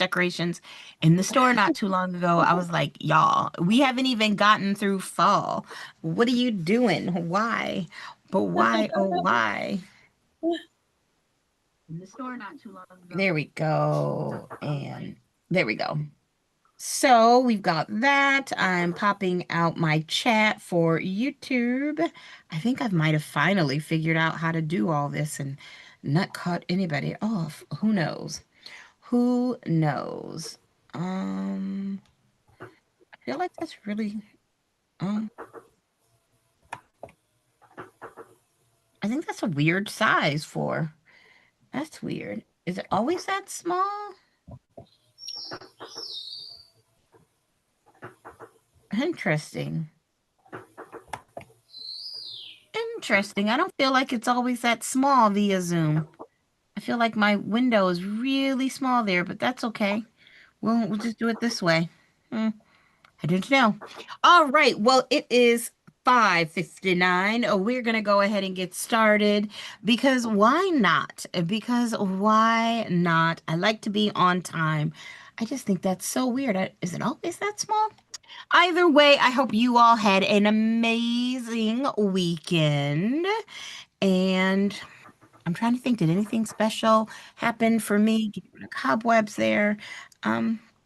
decorations in the store not too long ago. I was like, y'all, we haven't even gotten through fall. What are you doing? Why? But why? Oh, why? In the store not too long ago. There we go. And there we go. So we've got that. I'm popping out my chat for YouTube. I think I might have finally figured out how to do all this and not cut anybody off. Who knows? Who knows? I feel like that's really, um, I think that's a weird size for. That's weird. Is it always that small? Interesting. Interesting. I don't feel like it's always that small via Zoom. I feel like my window is really small there, but that's okay. We'll just do it this way. Hmm, I didn't know. All right. Well, it is 5:59. Oh, we're gonna go ahead and get started because why not? Because why not? I like to be on time. I just think that's so weird. Is it always that small? Either way, I hope you all had an amazing weekend. And I'm trying to think, did anything special happen for me? Getting rid of cobwebs there.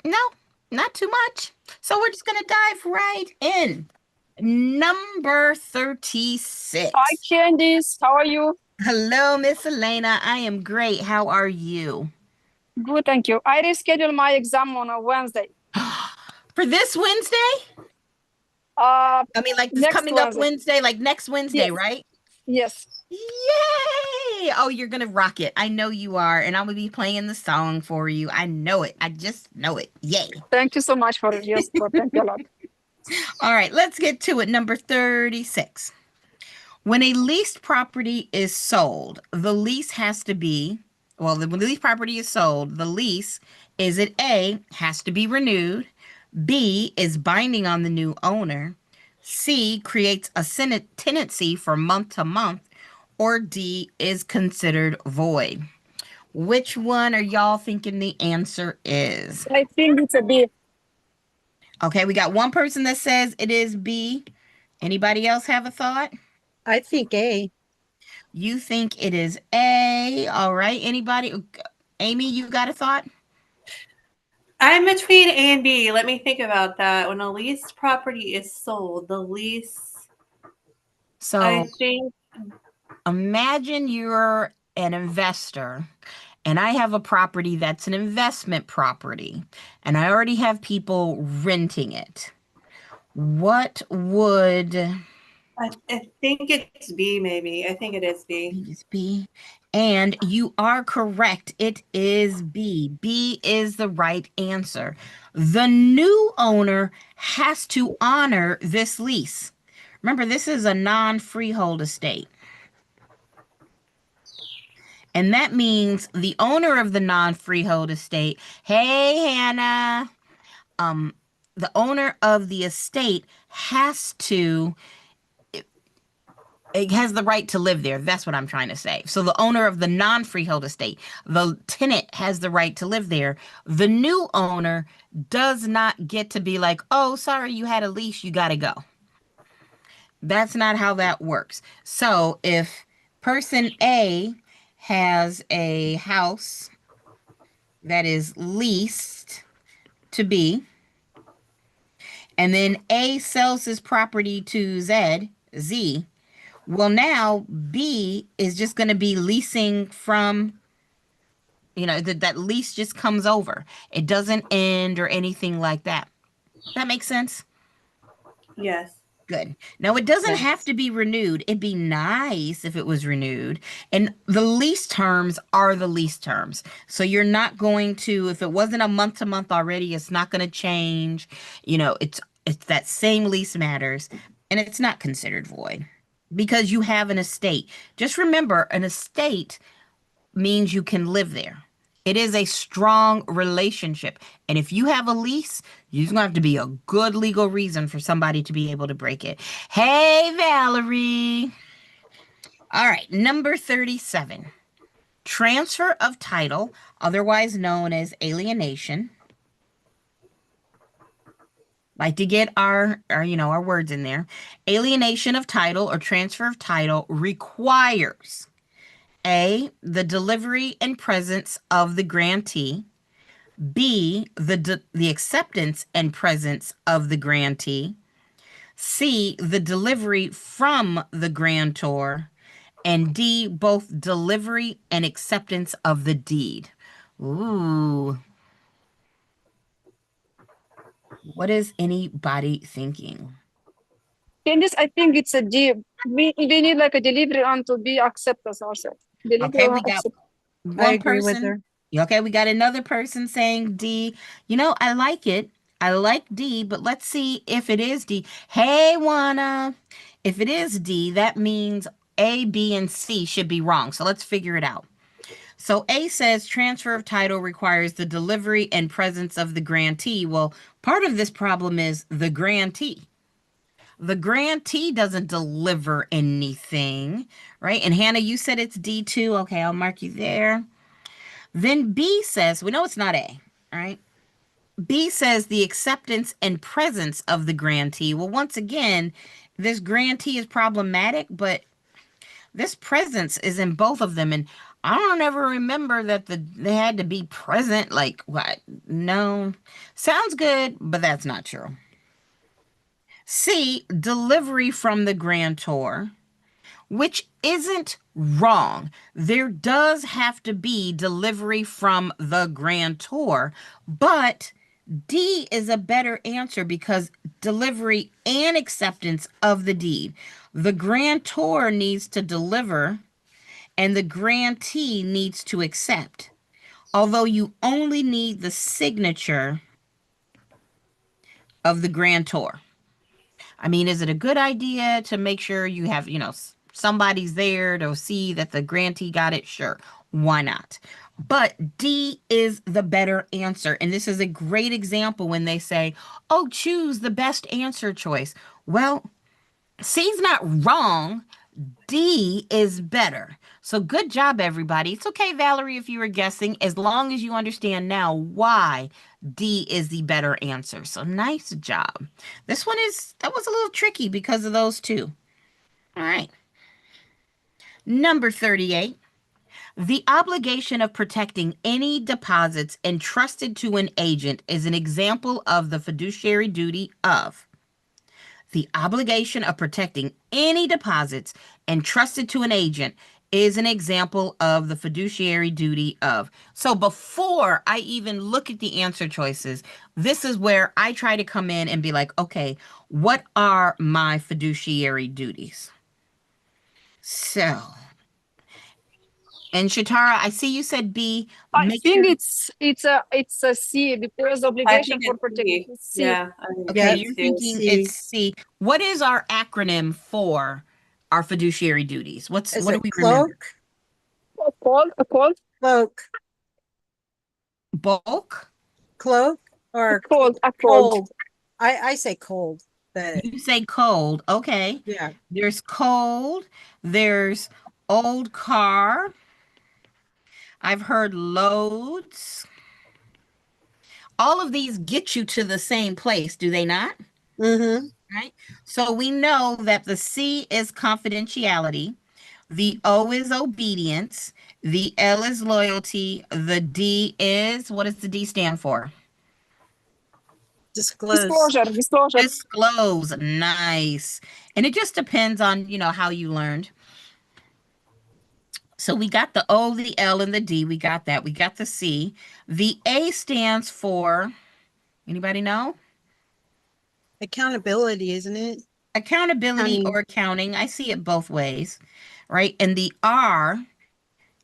No, not too much. So we're just gonna dive right in. Number Hi, 36. Candice. How are you? Hello, Miss Elena. I am great. How are you? Good, thank you. I rescheduled my exam on a Wednesday. For this Wednesday? Uh, I mean, like this Next coming up Wednesday. Wednesday, like next Wednesday, Yes, right? yes. Yay! Oh, you're gonna rock it. I know you are, and I'm gonna be playing the song for you. I know it. I just know it. Yay. Thank you so much for your support. Thank you a lot. All right, let's get to it. Number 36. When a leased property is sold, the lease has to be, when the leased property is sold, the lease is it A, has to be renewed, B, is binding on the new owner, C, creates a tenancy for month to month, or D, is considered void. Which one are y'all thinking the answer is? I think it's a B. Okay, we got one person that says it is B. Anybody else have a thought? I think A. You think it is A. All right. Anybody? Amy, you got a thought? I'm between A and B. Let me think about that. When a leased property is sold, the lease, So I think, imagine you're an investor and I have a property that's an investment property and I already have people renting it. What would I think it's B, maybe. I think it is B. it is B? And you are correct. It is B. B is the right answer. The new owner has to honor this lease. Remember, this is a non-freehold estate. And that means the owner of the non-freehold estate, hey Hannah, um, the owner of the estate has to it has the right to live there. That's what I'm trying to say. So the owner of the non-freehold estate, the tenant has the right to live there. The new owner does not get to be like, "Oh, sorry, you had a lease, you got to go." That's not how that works. So if person A has a house that is leased to B, and then A sells his property to Z, well, now B is just going to be leasing from, that lease just comes over. It doesn't end or anything like that. That makes sense? Yes. Good. Now, it doesn't have Yes. to be renewed. It'd be nice if it was renewed. And the lease terms are the lease terms. So you're not going to, if it wasn't a month to month already, it's not going to change. It's that same lease matters, and it's not considered void because you have an estate. Just remember, an estate means you can live there. It is a strong relationship. And if you have a lease, you're going to have to be a good legal reason for somebody to be able to break it. Hey, Valerie. All right, number 37. transfer of title, otherwise known as alienation. Like to get our words in there. Alienation of title or transfer of title requires A, the delivery and presence of the grantee, B, the acceptance and presence of the grantee, C, the delivery from the grantor, and D, both delivery and acceptance of the deed. Ooh. What is anybody thinking? In this, I think it's a D. We need like a delivery on to be accepted also. Delivery Okay, or we got accept. one agree with person. her. Okay, we got another person saying D. I like it. I like D, but let's see if it is D. Hey, Juana. If it is D, that means A, B, and C should be wrong. So let's figure it out. So A says transfer of title requires the delivery and presence of the grantee. Well, part of this problem is the grantee. The grantee doesn't deliver anything, right? And Hannah, you said it's D2. Okay, I'll mark you there. Then B says, we know it's not A, right? B says the acceptance and presence of the grantee. Well, once again, this grantee is problematic, but this presence is in both of them. And I don't ever remember that they had to be present. Like, what? No. Sounds good, but that's not true. C, delivery from the grantor, which isn't wrong. There does have to be delivery from the grantor, but D is a better answer because delivery and acceptance of the deed. The grantor needs to deliver and the grantee needs to accept. Although you only need the signature of the grantor. I mean, is it a good idea to make sure you have, somebody's there to see that the grantee got it? Sure. Why not? But D is the better answer. And this is a great example when they say, oh, choose the best answer choice. Well, C's not wrong. D is better. So good job, everybody. It's okay, Valerie, if you were guessing, as long as you understand now why D is the better answer. So nice job. That was a little tricky because of those two. All right. Number 38. The obligation of protecting any deposits entrusted to an agent is an example of the fiduciary duty of. The obligation of protecting any deposits entrusted to an agent is an example of the fiduciary duty of. So before I even look at the answer choices, this is where I try to come in and be like, okay, what are my fiduciary duties? So, and Shatara, I see you said B. I Make think sure- it's a C because I obligation think for it's protecting. C. C. Yeah. I think Okay, it's you're C. thinking C. it's C. What is our acronym for our fiduciary duties? What Is do it we remember? cloak? A cold, Cloak. Bulk? Cloak or a cold. cold? I say cold, but You say cold. Okay. yeah. There's cold. There's old car. I've heard loads. All of these get you to the same place, do they not? Mm-hmm. Right? So we know that the C is confidentiality, the O is obedience, the L is loyalty, the D is, what does the D stand for? Disclose. Disclosure. Disclose. Nice. And it just depends on, how you learned. So we got the O, the L, and the D. We got that. We got the C. The A stands for, anybody know? Accountability, isn't it? Accountability Accounting. or accounting. I see it both ways, right? And the R,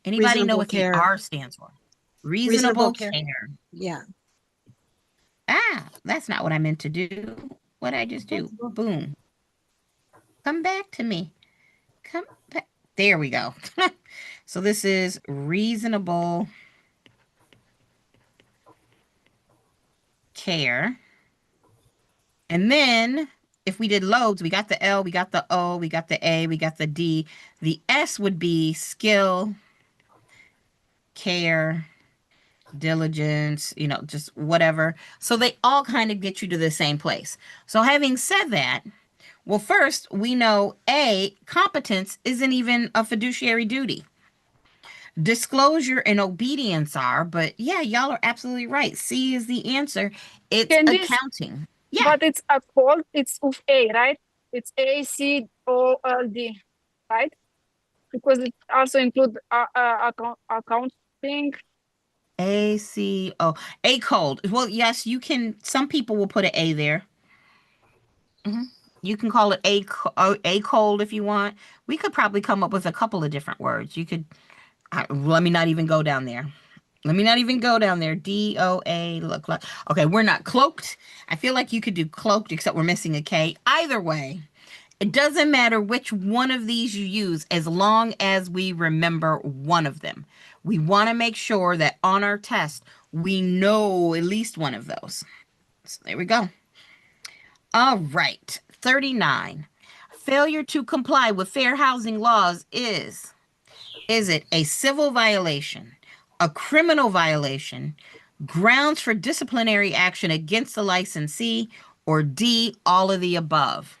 anybody know Reasonable what care. the R stands for? Reasonable Reasonable care. care. Yeah. Ah, that's not what I meant to do. What did I just do? Boom. Come back to me. Come back. There we go. So this is reasonable care. And then if we did loads, we got the L, we got the O, we got the A, we got the D. The S would be skill care, diligence, just whatever. So they all kind of get you to the same place. So having said that, well, first, we know competence isn't even a fiduciary duty. Disclosure and obedience are, but yeah, y'all are absolutely right. C is the answer. It's Candice, accounting. Yeah. but it's a call. It's of A, right? It's ACOLD, right? Because it also include accounting. A cold. Well, yes, you can. Some people will put an A there. You can call it a cold if you want. We could probably come up with a couple of different words. You could. Let me not even go down there. Let me not even go down there. DOA. Look. Okay, we're not cloaked. I feel like you could do cloaked, except we're missing a K. Either way, it doesn't matter which one of these you use as long as we remember one of them. We want to make sure that on our test, we know at least one of those. So there we go. All right. 39. Failure to comply with fair housing laws is it a civil violation, a criminal violation, grounds for disciplinary action against the licensee, or D, all of the above?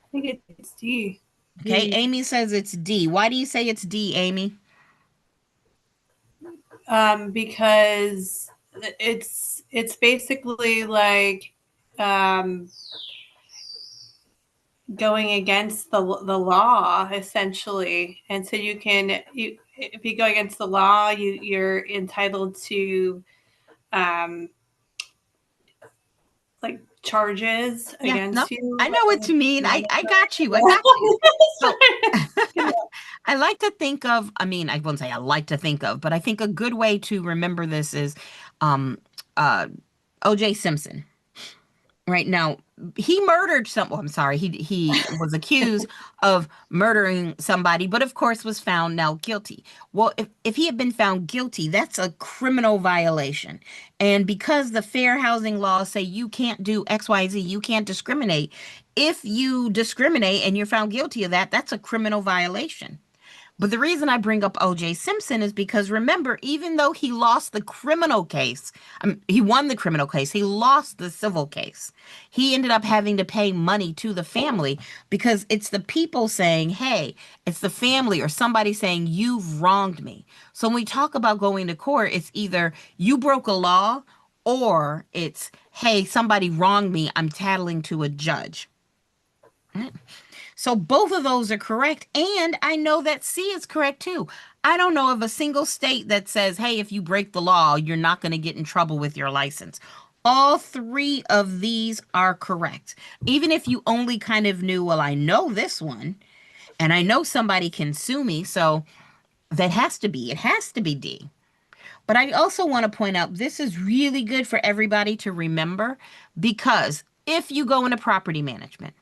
I think it's D. Okay, D. Amy says it's D. Why do you say it's D, Amy? Because it's basically like going against the law essentially, and so if you go against the law, you're entitled to like charges Yeah, against no, you. I know what you mean. I got you. I got you. So I like to think of, I won't say I like to think of, but I think a good way to remember this is O.J. Simpson. Right now, he murdered well, I'm sorry, he was accused of murdering somebody, but of course was found now guilty. Well, if he had been found guilty, that's a criminal violation. And because the fair housing laws say you can't do XYZ, you can't discriminate. If you discriminate and you're found guilty of that, that's a criminal violation. But the reason I bring up O.J. Simpson is because remember, even though he lost the criminal case, he won the criminal case, he lost the civil case. He ended up having to pay money to the family because it's the people saying, hey, it's the family or somebody saying, you've wronged me. So when we talk about going to court, it's either you broke a law or it's, hey, somebody wronged me, I'm tattling to a judge. Right? So both of those are correct. And I know that C is correct too. I don't know of a single state that says, hey, if you break the law, you're not going to get in trouble with your license. All three of these are correct. Even if you only kind of knew, well, I know this one and I know somebody can sue me. So it has to be D. But I also want to point out this is really good for everybody to remember because if you go into property management,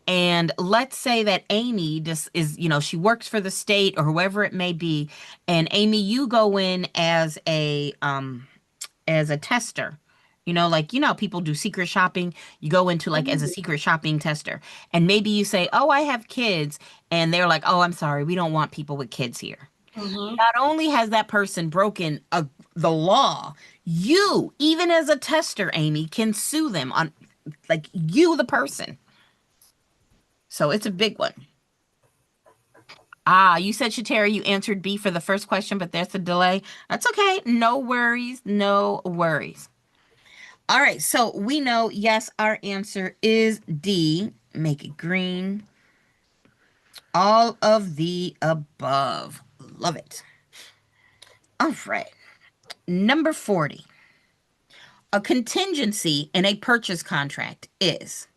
and let's say that Amy just is, she works for the state or whoever it may be. And Amy, you go in as a tester, people do secret shopping. You go into like as a secret shopping tester. And maybe you say, oh, I have kids. And they're like, oh, I'm sorry. We don't want people with kids here. Mm-hmm. Not only has that person broken the law, you, even as a tester, Amy, can sue them on like you, the person. So it's a big one. You said, Shatera, you answered B for the first question, but there's a delay. That's okay. No worries. No worries. All right. So we know, yes, our answer is D. Make it green. All of the above. Love it. All right. Number 40. A contingency in a purchase contract is...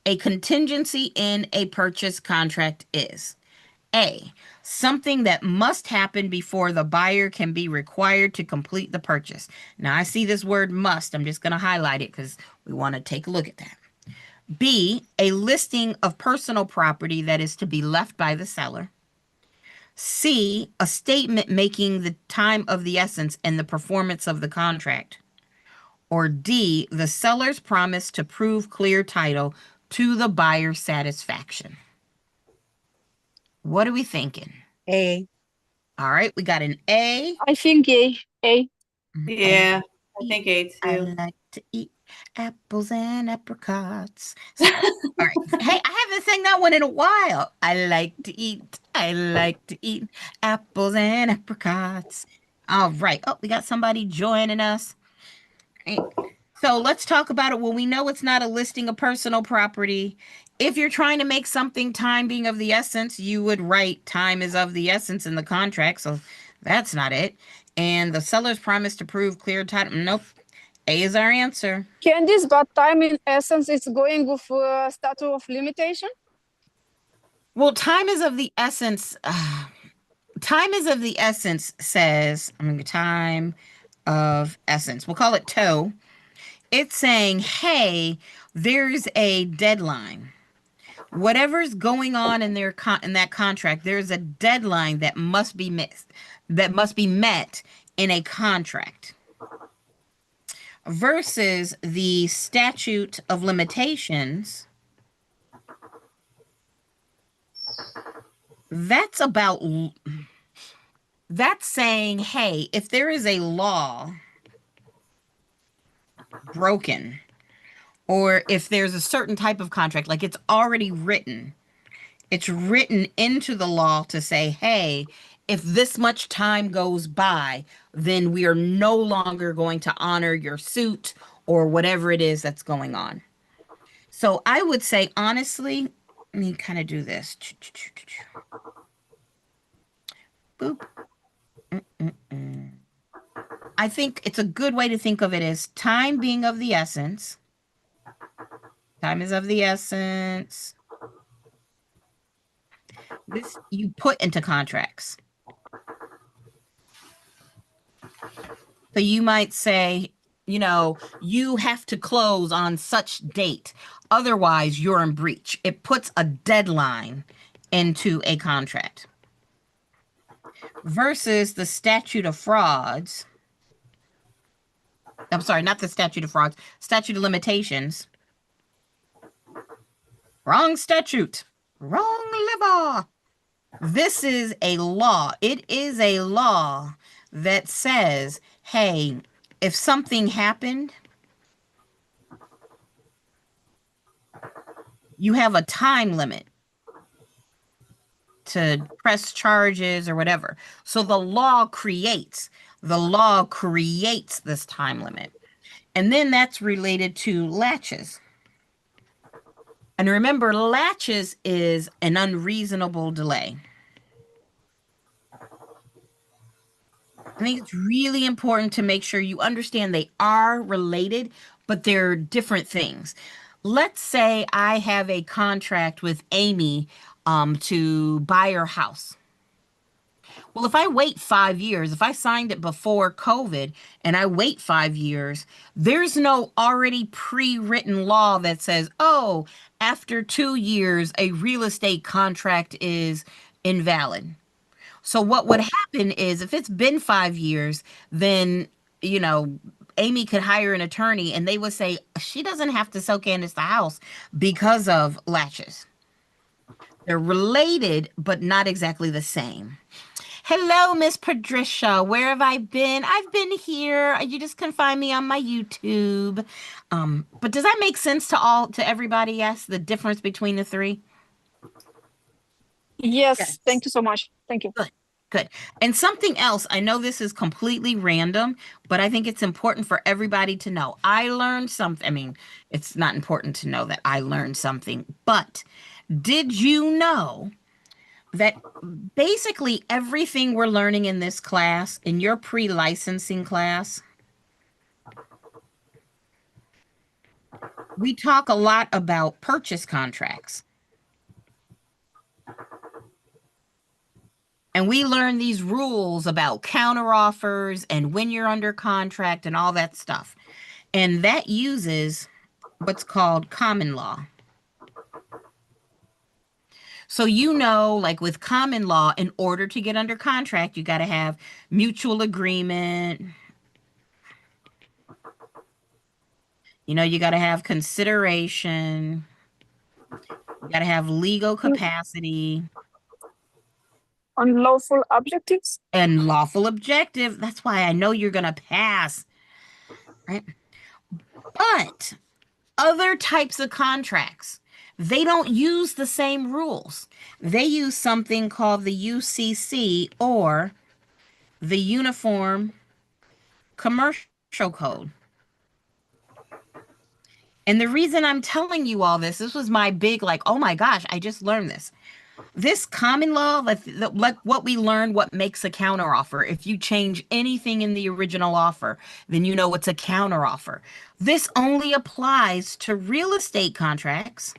A contingency in a purchase contract is A, something that must happen before the buyer can be required to complete the purchase. Now, I see this word must. I'm just going to highlight it because we want to take a look at that. B, a listing of personal property that is to be left by the seller. C, a statement making the time of the essence and the performance of the contract. Or D, the seller's promise to prove clear title to the buyer's satisfaction. What are we thinking? A. All right, we got an A. I think A. A. Yeah, I think A I too. like to eat apples and apricots. So, all right. Hey, I haven't sang that one in a while. I like to eat apples and apricots. All right. Oh, we got somebody joining us. Right. So let's talk about it. Well, we know it's not a listing of personal property. If you're trying to make something time being of the essence, you would write time is of the essence in the contract. So that's not it. And the seller's promise to prove clear title. Nope. A is our answer. Candice, but time in essence is going with statute of limitation. Well, time is of the essence. Time is of the essence says, time of essence. We'll call it toe. It's saying, hey, there's a deadline. Whatever's going on in in that contract, there's a deadline that must be missed, that must be met in a contract. Versus the statute of limitations. That's saying, hey, if there is a law broken, or if there's a certain type of contract, like it's written into the law to say, hey, if this much time goes by, then we are no longer going to honor your suit or whatever it is that's going on. So I would say, honestly, let me kind of do this. Boop. I think it's a good way to think of it as time being of the essence. Time is of the essence. This you put into contracts. So you might say, you have to close on such date. Otherwise, you're in breach. It puts a deadline into a contract. Versus the statute of frauds. I'm sorry, not the statute of frauds, statute of limitations. Wrong statute. Wrong liver. This is a law. It is a law that says, hey, if something happened, you have a time limit to press charges or whatever. So the law creates this time limit. And then that's related to laches. And remember, laches is an unreasonable delay. I think it's really important to make sure you understand they are related, but they're different things. Let's say I have a contract with Amy to buy her house. Well, if I wait 5 years, if I signed it before COVID and I wait 5 years, there's no already pre-written law that says, oh, after 2 years, a real estate contract is invalid. So what would happen is if it's been 5 years, then, Amy could hire an attorney and they would say she doesn't have to sell Candice the house because of laches. They're related, but not exactly the same. Hello, Miss Patricia. Where have I been? I've been here. You just can find me on my YouTube. But does that make sense to everybody? Yes, the difference between the three? Yes. Thank you so much. Thank you. Good. And something else, I know this is completely random, but I think it's important for everybody to know. I learned something. I mean, it's not important to know that I learned something, but did you know that basically everything we're learning in this class, in your pre-licensing class, we talk a lot about purchase contracts. And we learn these rules about counteroffers and when you're under contract and all that stuff. And that uses what's called common law. So, like with common law, in order to get under contract, you got to have mutual agreement. You got to have consideration. You got to have legal capacity. Unlawful objectives. And lawful objective. That's why I know you're gonna pass, right? But other types of contracts, they don't use the same rules. They use something called the UCC, or the Uniform Commercial Code. And the reason I'm telling you all this was my big, like, oh my gosh, I just learned this. This common law, like what we learned, what makes a counteroffer. If you change anything in the original offer, then you know it's a counteroffer. This only applies to real estate contracts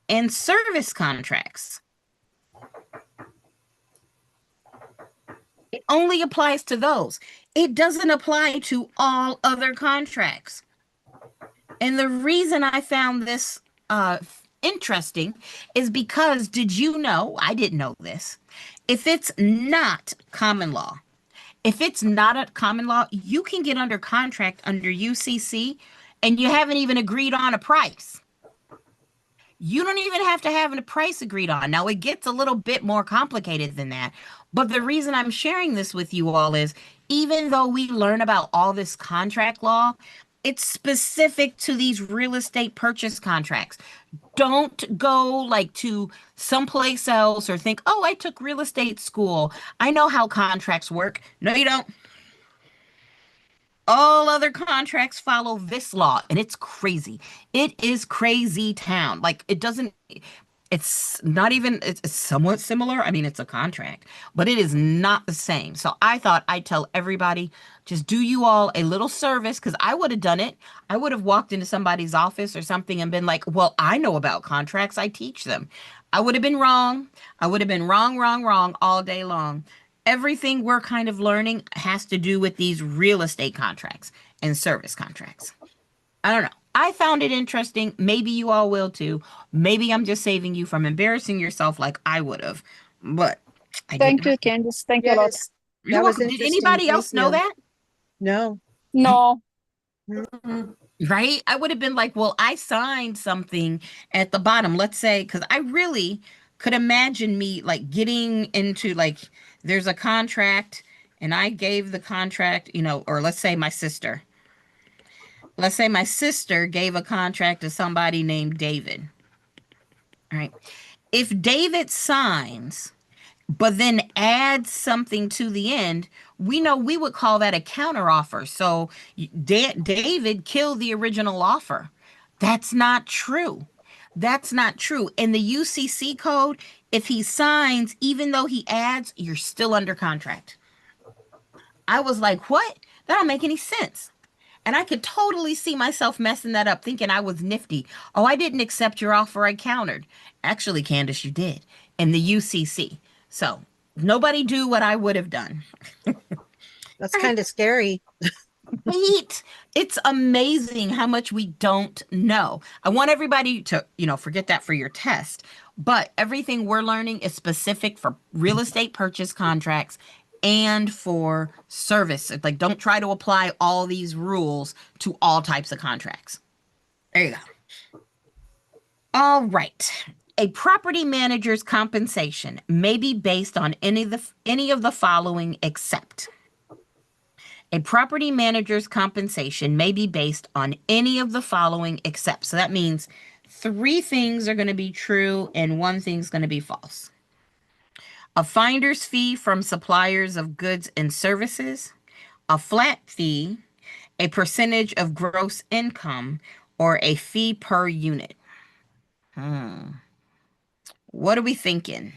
and service contracts. It only applies to those. It doesn't apply to all other contracts. And the reason I found this interesting is because, did you know, I didn't know this, if it's not common law, if it's not a common law, you can get under contract under UCC and you haven't even agreed on a price. You don't even have to have a price agreed on. Now, it gets a little bit more complicated than that. But the reason I'm sharing this with you all is, even though we learn about all this contract law, it's specific to these real estate purchase contracts. Don't go like to someplace else or think, oh, I took real estate school, I know how contracts work. No, you don't. All other contracts follow this law, and it's crazy. It is crazy town. Like, it doesn't, it's not even, it's somewhat similar. I mean, it's a contract, but it is not the same. So I thought I'd tell everybody, just do you all a little service, because I would have done it. I would have walked into somebody's office or something and been like, well, I know about contracts, I teach them. I would have been wrong. I would have been wrong all day long. Everything we're kind of learning has to do with these real estate contracts and service contracts. I don't know. I found it interesting. Maybe you all will too. Maybe I'm just saving you from embarrassing yourself like I would have. But Thank you, Candice. Thank you a lot. Yes, You're that was welcome. Did interesting. anybody Thank else know you. that? No. No. Right? I would have been like, well, I signed something at the bottom. Let's say, because I really could imagine me like getting into like, there's a contract and I gave the contract, you know, or let's say my sister. Let's say my sister gave a contract to somebody named David. All right. If David signs, but then adds something to the end, we know we would call that a counteroffer. So David killed the original offer. That's not true. That's not true. In the UCC code, if he signs, even though he adds, you're still under contract. I was like, what? That don't make any sense. And I could totally see myself messing that up, thinking I was nifty. Oh, I didn't accept your offer, I countered. Actually, Candice, you did in the UCC. So nobody do what I would have done. That's kind of scary. Right? It's amazing how much we don't know. I want everybody to, you know, forget that for your test. But everything we're learning is specific for real estate purchase contracts and for service. Like, don't try to apply all these rules to all types of contracts. There you go. All right. A property manager's compensation may be based on any of the following except. A property manager's compensation may be based on any of the following except. So that means 3 things are going to be true and 1 thing's going to be false. A finder's fee from suppliers of goods and services, a flat fee, a percentage of gross income, or a fee per unit. What are we thinking?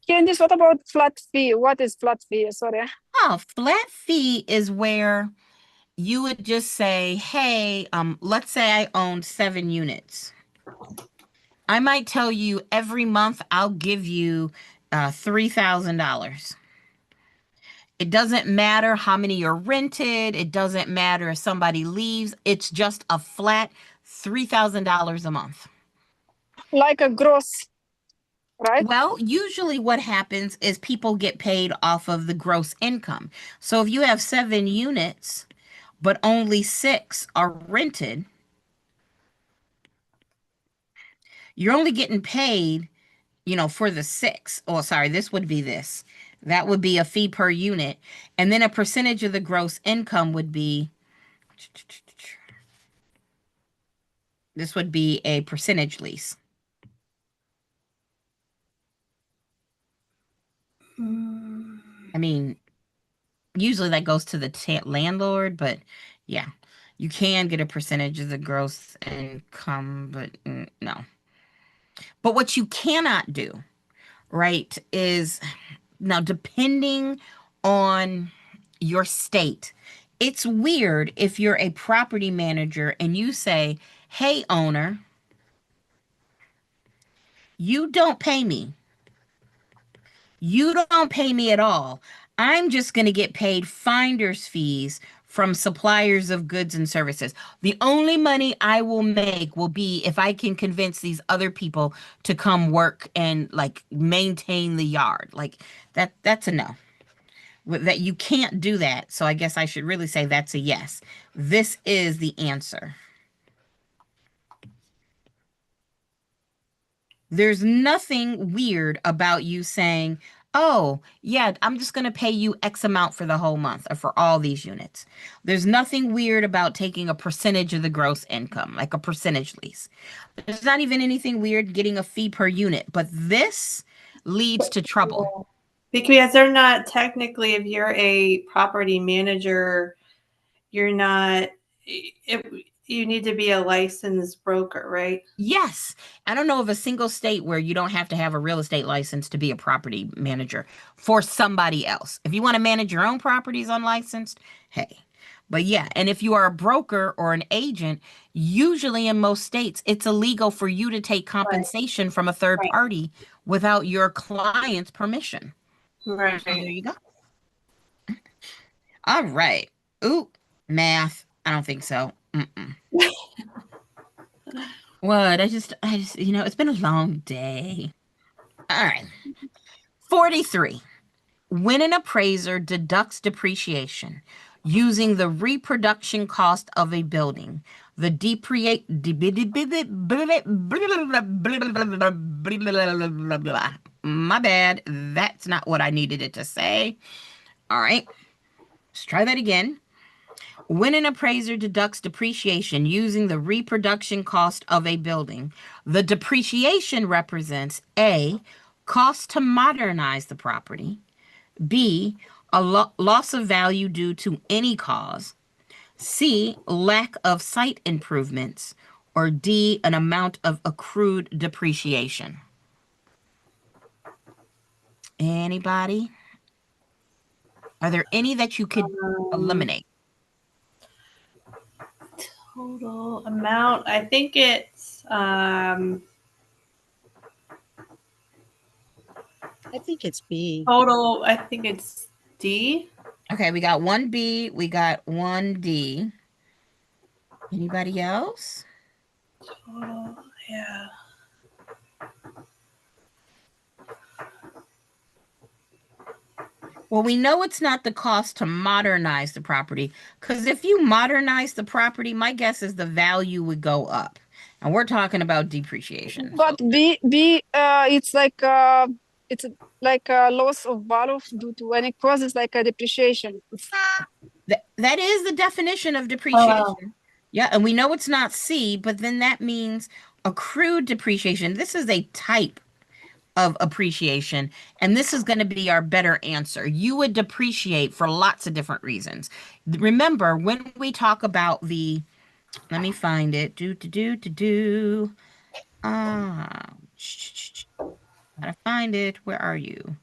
Candice, what about flat fee? What is flat fee? Sorry. Oh, flat fee is where you would just say, hey, let's say I own 7 units. I might tell you every month I'll give you $3,000. It doesn't matter how many are rented. It doesn't matter if somebody leaves. It's just a flat $3,000 a month. Like a gross, right? Well, usually what happens is people get paid off of the gross income. So if you have 7 units, but only 6 are rented, you're only getting paid, for the 6. Oh, sorry, this would be this. That would be a fee per unit. And then a percentage of the gross income would be, this would be a percentage lease. I mean, usually that goes to the landlord, but yeah, you can get a percentage of the gross income, but no. But what you cannot do, right, is now depending on your state, it's weird if you're a property manager and you say, hey, owner, you don't pay me. You don't pay me at all. I'm just going to get paid finder's fees from suppliers of goods and services. The only money I will make will be if I can convince these other people to come work and like maintain the yard. Like that's a no. That you can't do that. So I guess I should really say that's a yes. This is the answer. There's nothing weird about you saying, oh, yeah, I'm just going to pay you X amount for the whole month or for all these units. There's nothing weird about taking a percentage of the gross income, like a percentage lease. There's not even anything weird getting a fee per unit, but this leads to trouble. Because they're not technically, if you're a property manager, you're not, you need to be a licensed broker, right? Yes. I don't know of a single state where you don't have to have a real estate license to be a property manager for somebody else. If you want to manage your own properties unlicensed, hey. But yeah, and if you are a broker or an agent, usually in most states, it's illegal for you to take compensation from a third Right. party without your client's permission. Right. So there you go. All right. Ooh, math. I don't think so. What? I just, it's been a long day. All right. 43. When an appraiser deducts depreciation using the reproduction cost of a building, the my bad. That's not what I needed it to say. All right. Let's try that again. When an appraiser deducts depreciation using the reproduction cost of a building, the depreciation represents A, cost to modernize the property, B, a loss of value due to any cause, C, lack of site improvements, or D, an amount of accrued depreciation. Anybody? Are there any that you could eliminate? Total amount, I think it's I think it's B. total, I think it's D. Okay, we got one B, we got one D. Anybody else? Total, yeah. Well, we know it's not the cost to modernize the property, because if you modernize the property, my guess is the value would go up. And we're talking about depreciation. But B, it's like a loss of value due to any causes like a depreciation. That is the definition of depreciation. Oh. Yeah, and we know it's not C, but then that means accrued depreciation. This is a type of appreciation, and this is going to be our better answer. You would depreciate for lots of different reasons. Remember, when we talk about the, let me find it. Gotta find it. Where are you?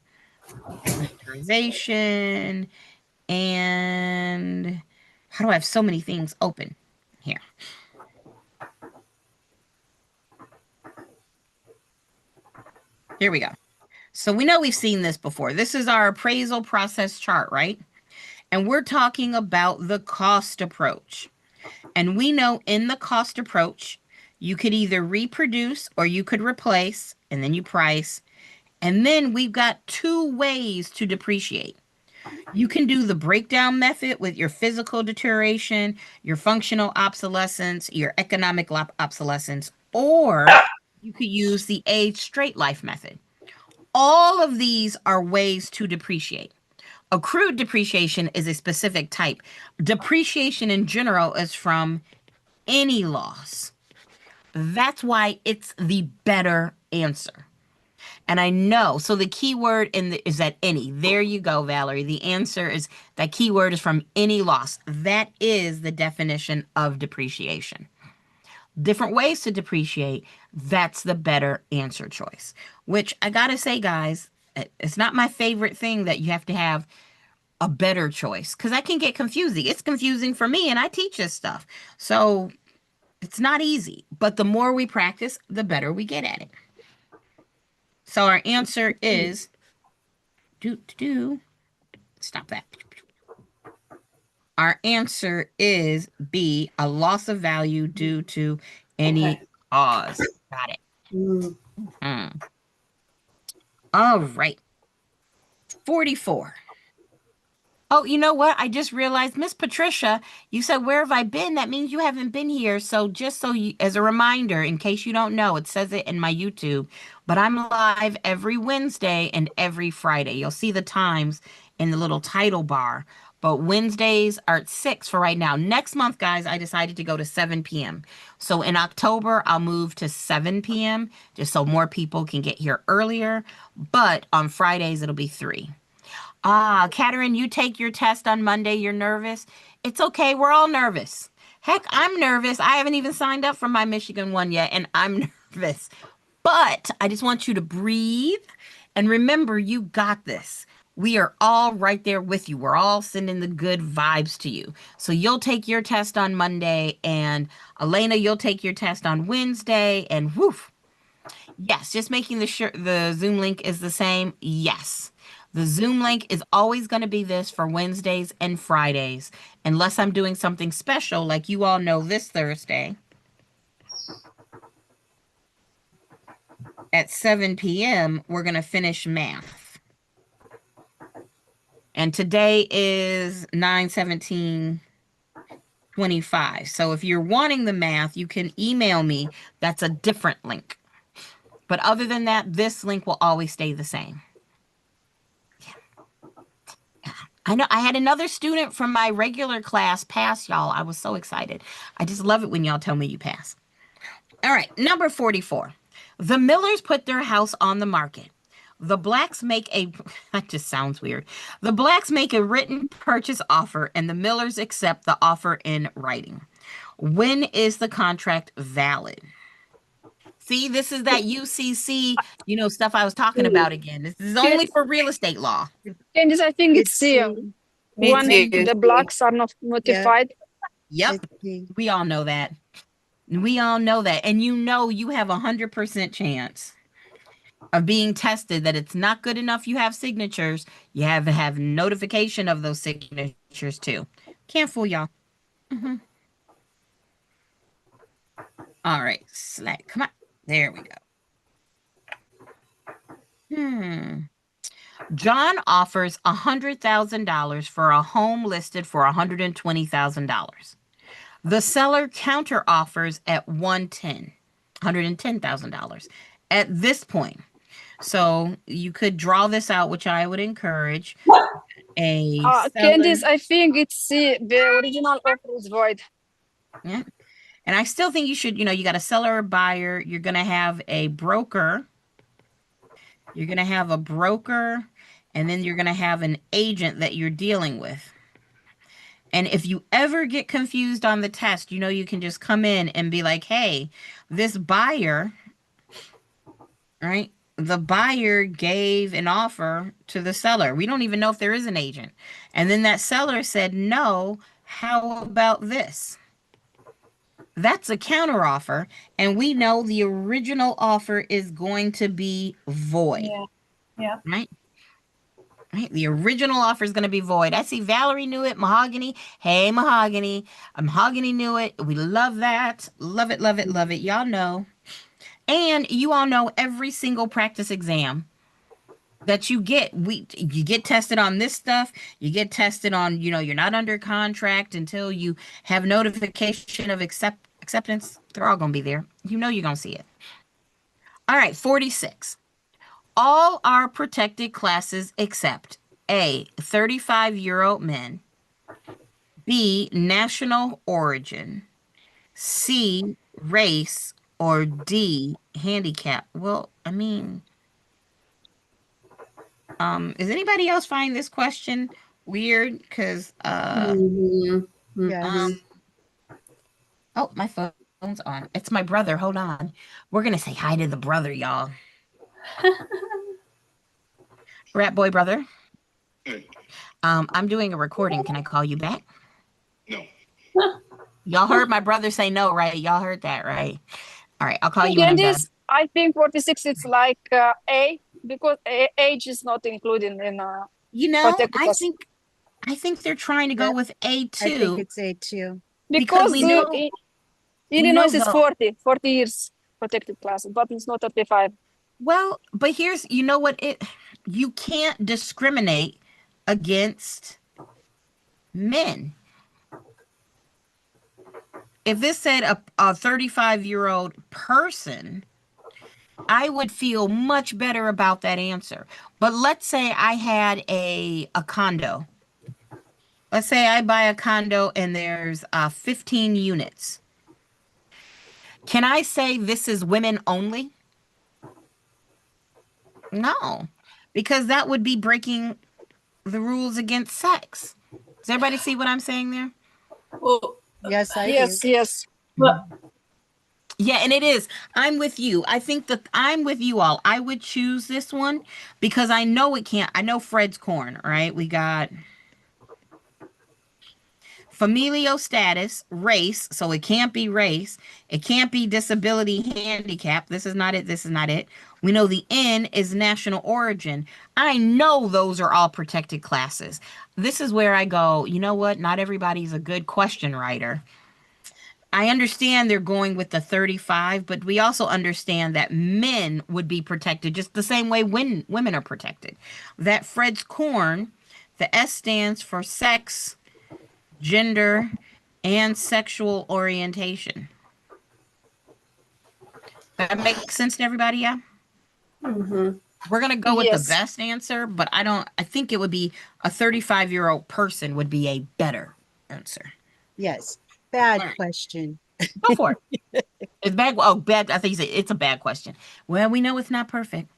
Characterization. And how do I have so many things open here? Here we go. So we know we've seen this before. This is our appraisal process chart, right? And we're talking about the cost approach. And we know in the cost approach, you could either reproduce or you could replace, and then you price. And then we've got two ways to depreciate. You can do the breakdown method with your physical deterioration, your functional obsolescence, your economic obsolescence, or You could use the age straight life method. All of these are ways to depreciate. Accrued depreciation is a specific type. Depreciation in general is from any loss. That's why it's the better answer. And I know, so the key word is that any. There you go, Valerie. The answer is that key word is from any loss. That is the definition of depreciation. Different ways to depreciate. That's the better answer choice. Which I gotta say, guys, it's not my favorite thing that you have to have a better choice because that can get confusing. It's confusing for me, and I teach this stuff. So it's not easy, but the more we practice, the better we get at it. So our answer is stop that. Our answer is B, a loss of value due to any cause. Got it. Mm. All right. 44. Oh, you know what? I just realized, Miss Patricia, you said, where have I been? That means you haven't been here. So just so you, as a reminder, in case you don't know, it says it in my YouTube, but I'm live every Wednesday and every Friday. You'll see the times in the little title bar, but Wednesdays are at 6 for right now. Next month, guys, I decided to go to 7 p.m. So in October, I'll move to 7 p.m. just so more people can get here earlier. But on Fridays, it'll be 3. Katherine, you take your test on Monday. You're nervous. It's okay. We're all nervous. Heck, I'm nervous. I haven't even signed up for my Michigan one yet, and I'm nervous. But I just want you to breathe and remember, you got this. We are all right there with you. We're all sending the good vibes to you. So you'll take your test on Monday, and Elena, you'll take your test on Wednesday, and woof. Yes, just making the Zoom link is the same. Yes. The Zoom link is always going to be this for Wednesdays and Fridays, unless I'm doing something special like you all know this Thursday at 7 p.m. We're going to finish math. And today is 9/17/25. So if you're wanting the math, you can email me. That's a different link. But other than that, this link will always stay the same. I know I had another student from my regular class pass, y'all. I was so excited. I just love it when y'all tell me you pass. All right, number 44. The Millers put their house on the market. The Blacks make that just sounds weird. The Blacks make a written purchase offer and the Millers accept the offer in writing. When is the contract valid? See, this is that UCC, stuff I was talking about again. This is only for real estate law. Candice, I think it's C. Me when too. the blacks are not notified. Yep. It's C. We all know that. We all know that. And you have 100% chance of being tested that it's not good enough you have signatures. You have to have notification of those signatures too. Can't fool y'all. All right. Come on. There we go. John offers $100,000 for a home listed for $120,000. The seller counter offers at $110,000 at this point. So you could draw this out, which I would encourage. Candice, I think it's C. The original offer is void. Yeah. And I still think you should, you got a seller or buyer. You're going to have a broker. You're going to have a broker, and then you're going to have an agent that you're dealing with. And if you ever get confused on the test, you can just come in and be like, hey, this buyer, right? The buyer gave an offer to the seller. We don't even know if there is an agent. And then that seller said, no, how about this? That's a counter offer, and we know the original offer is going to be void. Yeah. Right? The original offer is going to be void. I see Valerie knew it. Mahogany. Hey, Mahogany. Mahogany knew it. We love that. Love it, love it, love it. Y'all know. And you all know every single practice exam that you get, you get tested on this stuff. You get tested on, you're not under contract until you have notification of acceptance. They're all going to be there. You're going to see it. All right, 46. All are protected classes except A, 35-year-old men, B, national origin, C, race, or D, handicap. Well, I mean, is anybody else find this question weird? Because Mhm. Yes. oh, my phone's on. It's my brother. Hold on. We're gonna say hi to the brother, y'all. Rat boy brother. I'm doing a recording. Can I call you back? No. Y'all heard my brother say no, right? Y'all heard that, right? All right, I'll call you when I'm done. Candice, I think 46 it's like A because age is not included in You know, protected class. I think they're trying to go Yeah, with I think A2 it's A2. because Because we know Illinois is though. 40 years protected class, but it's not 35. Well, but here's you know what you can't discriminate against men. If this said a 35-year-old person, I would feel much better about that answer. But let's say I had a condo. Let's say I buy a condo and there's 15 units. Can I say this is women only? No, because that would be breaking the rules against sex. Does everybody see what I'm saying there? Well, Yes, I Yes, do. yes. but Yeah, and it is. I'm with you. I think that I'm with you all. I would choose this one because I know it can't. I know Fred's corn, right? We got familial status, race, so it can't be race. It can't be disability, handicap. This is not it. This is not it. We know the N is national origin. I know those are all protected classes. This is where I go, you know what? Not everybody's a good question writer. I understand they're going with the 35, but we also understand that men would be protected just the same way when women are protected. That Fred's corn, the S stands for sex, gender, and sexual orientation. That makes sense to everybody, yeah? mhm. We're going to go with the Yes. best answer, but I think it would be a 35-year-old person would be a better answer. Yes. Bad Alright. question. Go for it. It's bad. Oh, bad. I think you said it's a bad question. Well, we know it's not perfect.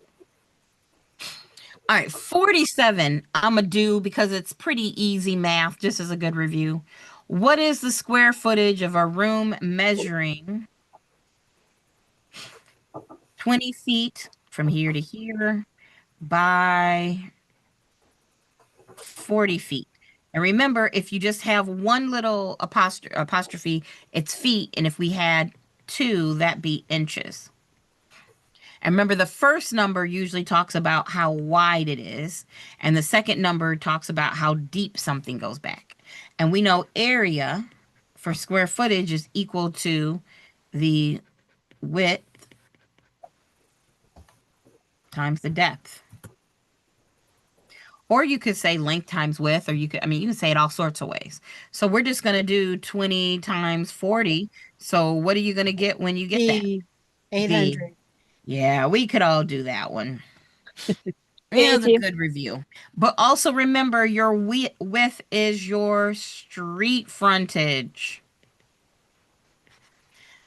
All right, 47. I'm going to do because it's pretty easy math, just as a good review. What is the square footage of a room measuring 20 feet from here to here by 40 feet? And remember, if you just have one little apostrophe, it's feet. And if we had two, that'd be inches. And remember, the first number usually talks about how wide it is, and the second number talks about how deep something goes back. And we know area for square footage is equal to the width times the depth. Or you could say length times width, or you can say it all sorts of ways. So we're just going to do 20 times 40. So what are you going to get when you get that? B, 800. Yeah, we could all do that one. It was a 80. good review. But also remember your width is your street frontage.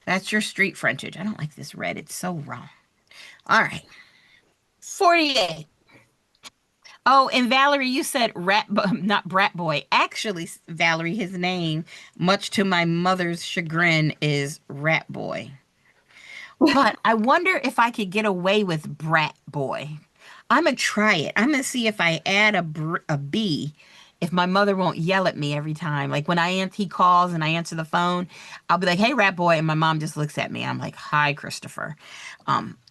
That's your street frontage. I don't like this red. It's so wrong. All right. 48. Oh, and Valerie, you said not brat boy. Actually, Valerie, his name, much to my mother's chagrin, is rat boy. But I wonder if I could get away with brat boy. I'm gonna try it. I'm gonna see if I add a B, if my mother won't yell at me every time. Like when he calls and I answer the phone, I'll be like, "Hey, rat boy," and my mom just looks at me. I'm like, "Hi, Christopher."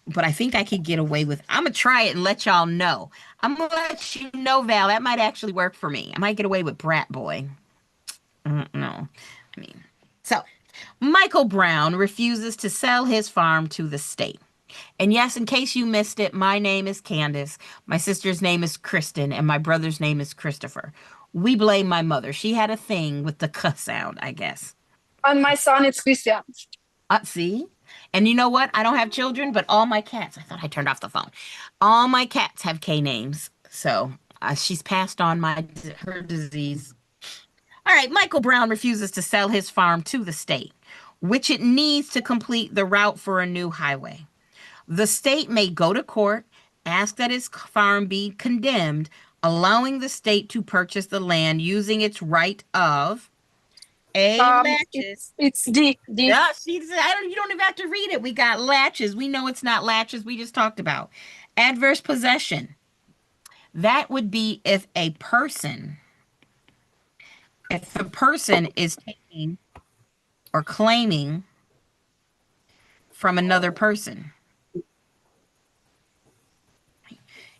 But I think I could get away with. I'm gonna try it and let y'all know. I'm gonna let you know, Val. That might actually work for me. I might get away with brat boy. No, I mean, so Michael Brown refuses to sell his farm to the state. And yes, in case you missed it, my name is Candace. My sister's name is Kristen, and my brother's name is Christopher. We blame my mother. She had a thing with the cuss sound, I guess. And my son is Christian. See? And you know what? I don't have children, but all my cats, I thought I turned off the phone. All my cats have K names. So she's passed on her disease. All right, Michael Brown refuses to sell his farm to the state, which it needs to complete the route for a new highway. The state may go to court, ask that his farm be condemned, allowing the state to purchase the land using its right of latches. It's D. D. Yeah, you don't even have to read it. We got latches. We know it's not latches. We just talked about adverse possession. That would be if the person is taking or claiming from another person.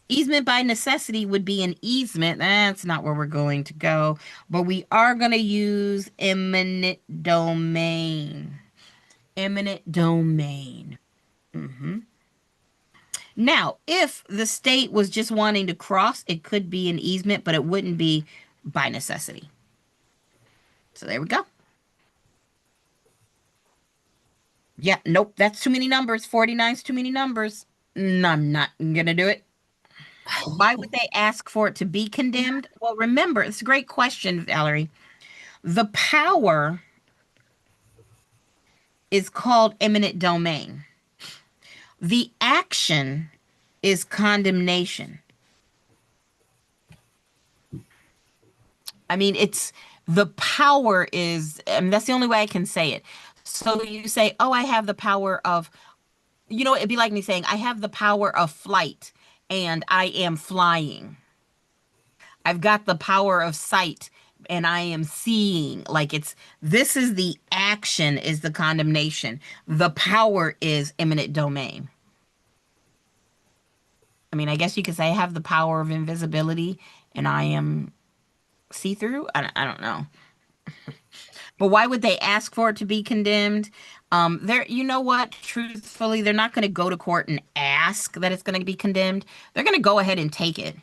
Easement by necessity would be an easement. That's not where we're going to go, but we are going to use eminent domain. Eminent domain. Now, if the state was just wanting to cross, it could be an easement, but it wouldn't be by necessity. So there we go. Yeah, nope, that's too many numbers. 49 is too many numbers. No, I'm not going to do it. Why would they ask for it to be condemned? Well, remember, it's a great question, Valerie. The power is called eminent domain. The action is condemnation. I mean, it's the power is, that's the only way I can say it. So you say, oh, I have the power of, it'd be like me saying, I have the power of flight and I am flying. I've got the power of sight and I am seeing. This is the action is the condemnation. The power is eminent domain. I mean, I guess you could say I have the power of invisibility and I am see-through. I don't know. But why would they ask for it to be condemned? You know what? Truthfully, they're not going to go to court and ask that it's going to be condemned. They're going to go ahead and take it.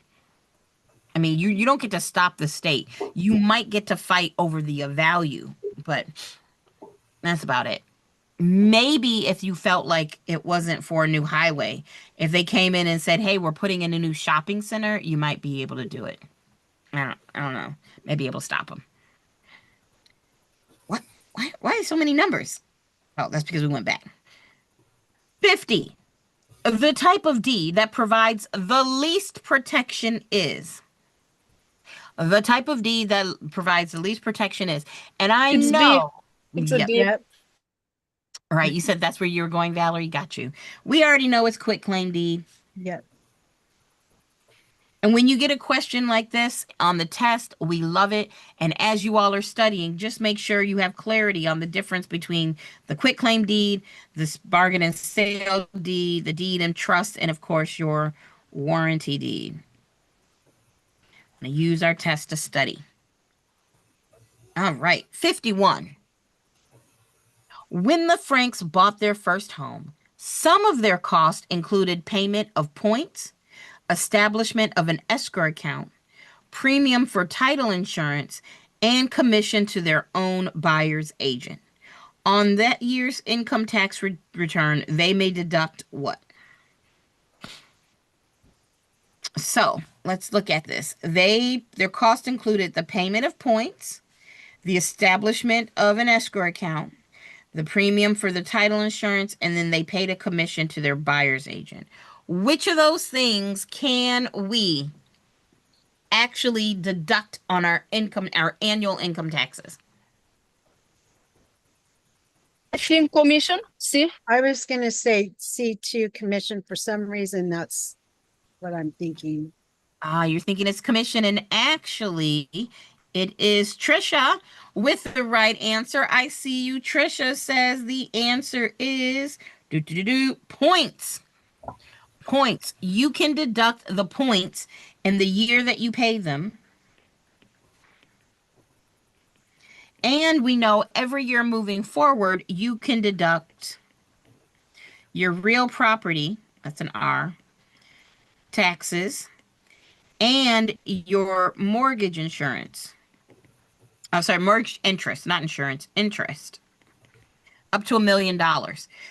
I mean, you don't get to stop the state. You might get to fight over the value, but that's about it. Maybe if you felt like it wasn't for a new highway, if they came in and said, hey, we're putting in a new shopping center, you might be able to do it. I don't know. Maybe able to stop them. What? Why so many numbers? Oh, that's because we went back. 50. The type of deed that provides the least protection is. The type of deed that provides the least protection is. And It's know. It's a D. Yep. All right, you said that's where you were going, Valerie. Got you. We already know it's quitclaim deed. Yep. And when you get a question like this on the test, we love it. And as you all are studying, just make sure you have clarity on the difference between the quitclaim deed, this bargain and sale deed, the deed and trust, and of course your warranty deed. I'm going to use our test to study. All right, 51. When the Franks bought their first home, some of their cost included payment of points, establishment of an escrow account, premium for title insurance, and commission to their own buyer's agent. On that year's income tax return, they may deduct what? So let's look at this. Their cost included the payment of points, the establishment of an escrow account, the premium for the title insurance, and then they paid a commission to their buyer's agent. Which of those things can we actually deduct on our annual income taxes? I think commission, C. I was going to say C2 commission. For some reason, that's what I'm thinking. You're thinking it's commission, and actually it is Trisha with the right answer. I see you. Trisha says the answer is points. Points. You can deduct the points in the year that you pay them. And we know every year moving forward, you can deduct your real property, that's an R, taxes, and your mortgage insurance. I'm sorry, mortgage interest, not insurance, interest. up to $1 million.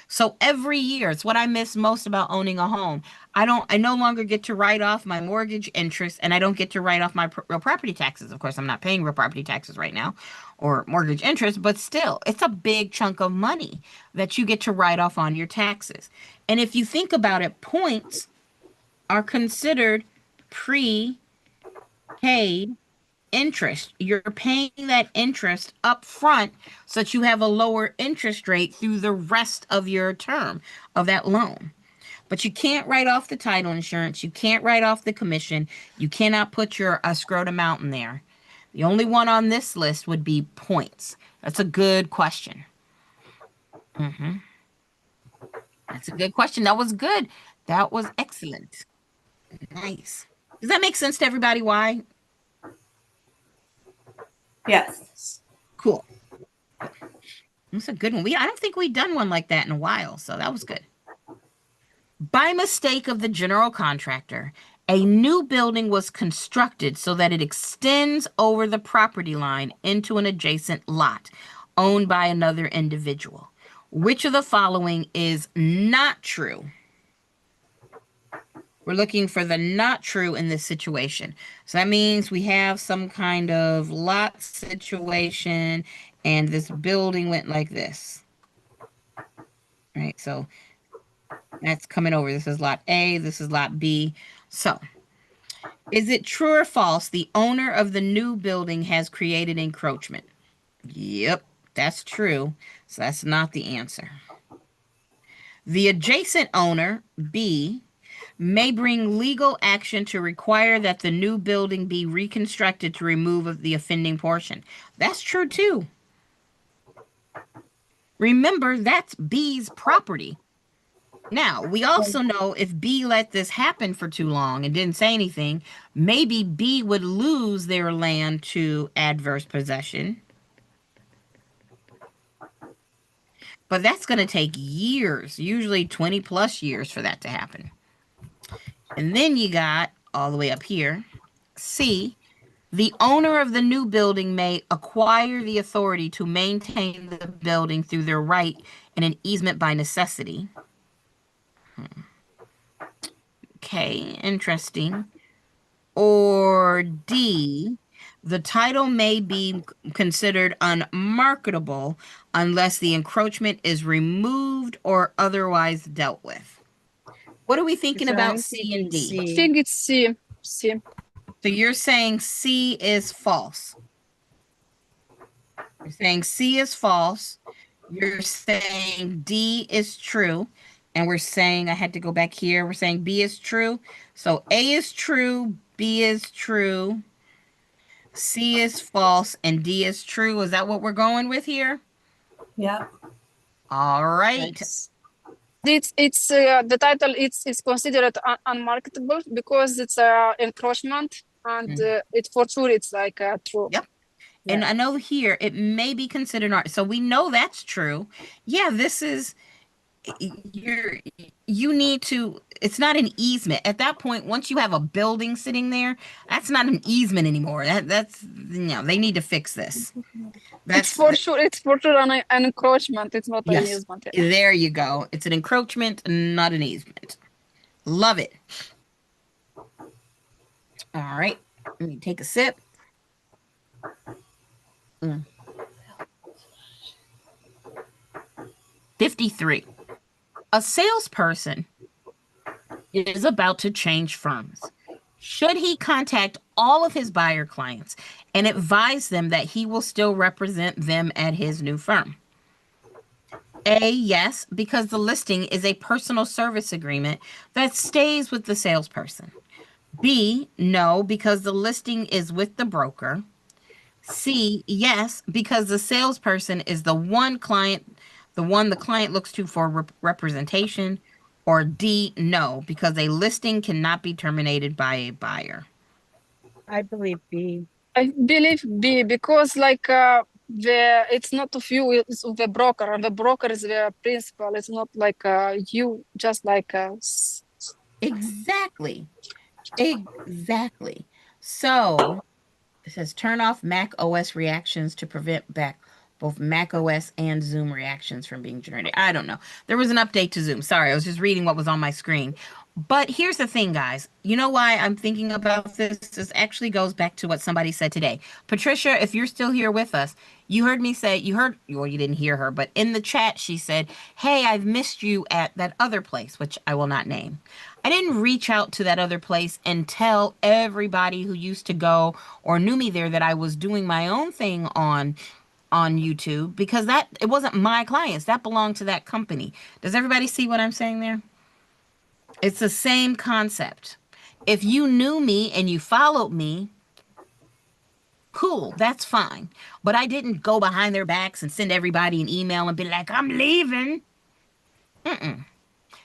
So every year, it's what I miss most about owning a home. I no longer get to write off my mortgage interest, and I don't get to write off my real property taxes. Of course, I'm not paying real property taxes right now or mortgage interest, but still, it's a big chunk of money that you get to write off on your taxes. And if you think about it, points are considered pre-paid interest. You're paying that interest up front so that you have a lower interest rate through the rest of your term of that loan. But you can't write off the title insurance. You can't write off the commission. You cannot put your escrowed amount in there. The only one on this list would be points. That's a good question. That's a good question. That was good. That was excellent. Nice. Does that make sense to everybody? Why? Yes. Cool. That's a good one. I don't think we've done one like that in a while, so that was good. By mistake of the general contractor, a new building was constructed so that it extends over the property line into an adjacent lot owned by another individual. Which of the following is not true? We're looking for the not true in this situation. So that means we have some kind of lot situation and this building went like this. Right? So that's coming over. This is lot A, this is lot B. So, is it true or false the owner of the new building has created encroachment? Yep, that's true. So that's not the answer. The adjacent owner, B, may bring legal action to require that the new building be reconstructed to remove the offending portion. That's true too. Remember, that's B's property. Now, we also know if B let this happen for too long and didn't say anything, maybe B would lose their land to adverse possession. But that's going to take years, usually 20 plus years for that to happen. And then you got all the way up here, C, the owner of the new building may acquire the authority to maintain the building through their right in an easement by necessity. Okay, interesting. Or D, the title may be considered unmarketable unless the encroachment is removed or otherwise dealt with. What are we thinking about C and D? I think it's C. C. So you're saying C is false. You're saying C is false. You're saying D is true. And we're saying, I had to go back here. We're saying B is true. So A is true, B is true, C is false, and D is true. Is that what we're going with here? Yep. All right. Nice. It's the title. It's considered unmarketable because it's encroachment, and it's for sure it's like true. Yep. And I know here it may be considered art. So we know that's true. Yeah, this is you need to, it's not an easement at that point. Once you have a building sitting there, that's not an easement anymore. That's they need to fix this. It's for sure an encroachment. It's not an Yes. easement. There you go. It's an encroachment, not an easement. Love it. All right, let me take a sip. 53. A salesperson is about to change firms. Should he contact all of his buyer clients and advise them that he will still represent them at his new firm? A, yes, because the listing is a personal service agreement that stays with the salesperson. B, no, because the listing is with the broker. C, yes, because the salesperson is the one the client looks to for representation. Or D, no, because a listing cannot be terminated by a buyer. I believe B. I believe B because it's not of you, it's of the broker, and the broker is the principal. It's not like you, just like Exactly. So it says turn off Mac OS reactions to prevent back both Mac OS and Zoom reactions from being generated. I don't know. There was an update to Zoom. Sorry, I was just reading what was on my screen. But here's the thing, guys. You know why I'm thinking about this? This actually goes back to what somebody said today. Patricia, if you're still here with us, you heard me say, well, you didn't hear her, but in the chat, she said, hey, I've missed you at that other place, which I will not name. I didn't reach out to that other place and tell everybody who used to go or knew me there that I was doing my own thing on YouTube, because it wasn't my clients. That belonged to that company. Does everybody see what I'm saying there? It's the same concept. If you knew me and you followed me, cool, that's fine. But I didn't go behind their backs and send everybody an email and be like, I'm leaving.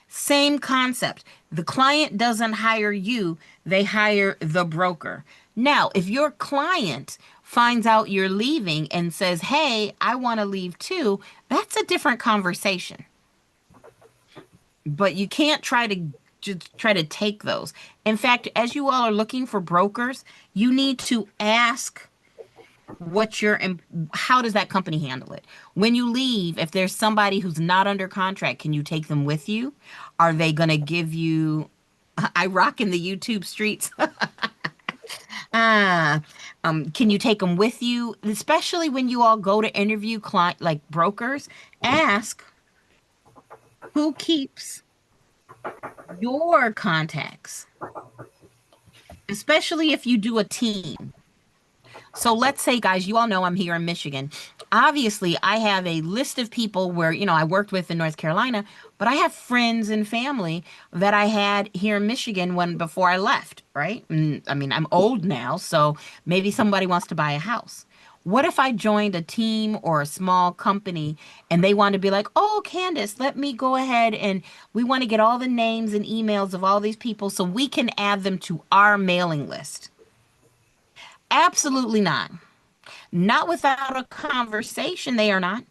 Same concept. The client doesn't hire you, they hire the broker. Now, if your client finds out you're leaving and says, hey, I want to leave too, that's a different conversation. But you can't try to take those. In fact, as you all are looking for brokers, you need to ask how does that company handle it? When you leave, if there's somebody who's not under contract, can you take them with you? Are they going to give you, I rock in the YouTube streets. Can you take them with you? Especially when you all go to interview like brokers, ask who keeps your contacts, especially if you do a team. So let's say, guys, you all know I'm here in Michigan. Obviously, I have a list of people where, I worked with in North Carolina, but I have friends and family that I had here in Michigan before I left, right? I mean, I'm old now, so maybe somebody wants to buy a house. What if I joined a team or a small company and they want to be like, oh, Candace, let me go ahead and we want to get all the names and emails of all these people so we can add them to our mailing list? Absolutely not. Not without a conversation, they are not.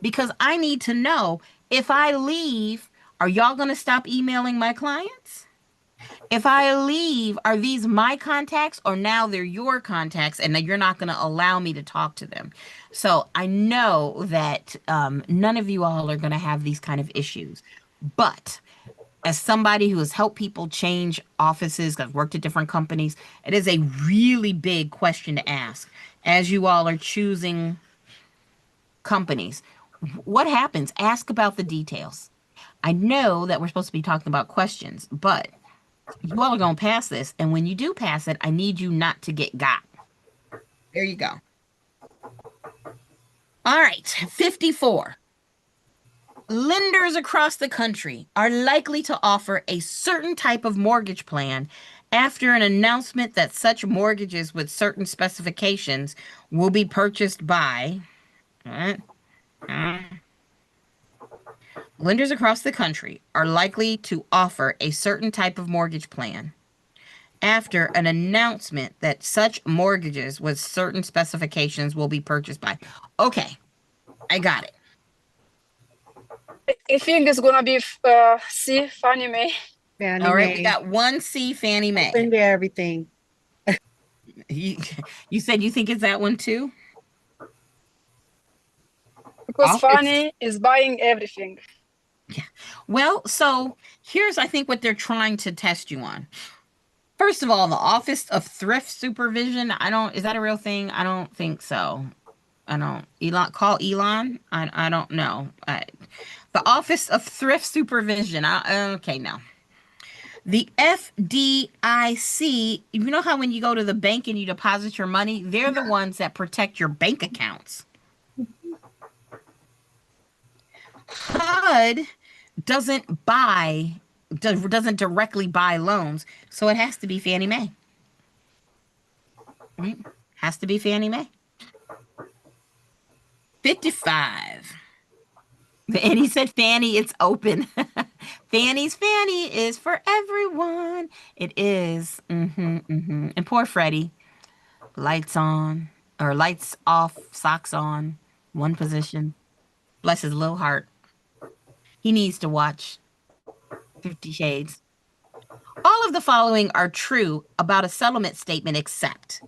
Because I need to know, if I leave, are y'all going to stop emailing my clients? If I leave, are these my contacts or now they're your contacts and you're not going to allow me to talk to them? So I know that none of you all are going to have these kind of issues. But as somebody who has helped people change offices, I've worked at different companies, it is a really big question to ask as you all are choosing companies. What happens? Ask about the details. I know that we're supposed to be talking about questions, but you all are going to pass this. And when you do pass it, I need you not to get got. There you go. All right, 54. Lenders across the country are likely to offer a certain type of mortgage plan after an announcement that such mortgages with certain specifications will be purchased by lenders across the country are likely to offer a certain type of mortgage plan after an announcement that such mortgages with certain specifications will be purchased by. Okay, I got it. I think it's gonna be C, Fannie Mae. Fannie All right, Mae. we got 1C, Fannie Mae. Open to everything. You said you think it's that one too? Because Office. Fannie is buying everything. Yeah. Well, so here's, I think, what they're trying to test you on. First of all, the Office of Thrift Supervision. Is that a real thing? I don't think so. Call Elon. I don't know. The Office of Thrift Supervision. Okay, no. The FDIC, you know how when you go to the bank and you deposit your money, they're the ones that protect your bank accounts. HUD doesn't directly buy loans, so it has to be Fannie Mae. Right? Has to be Fannie Mae. 55. And he said, Fannie, it's open. Fannie is for everyone. It is. And poor Freddie. Lights on, or lights off, socks on, one position. Bless his little heart. He needs to watch 50 Shades. All of the following are true about a settlement statement except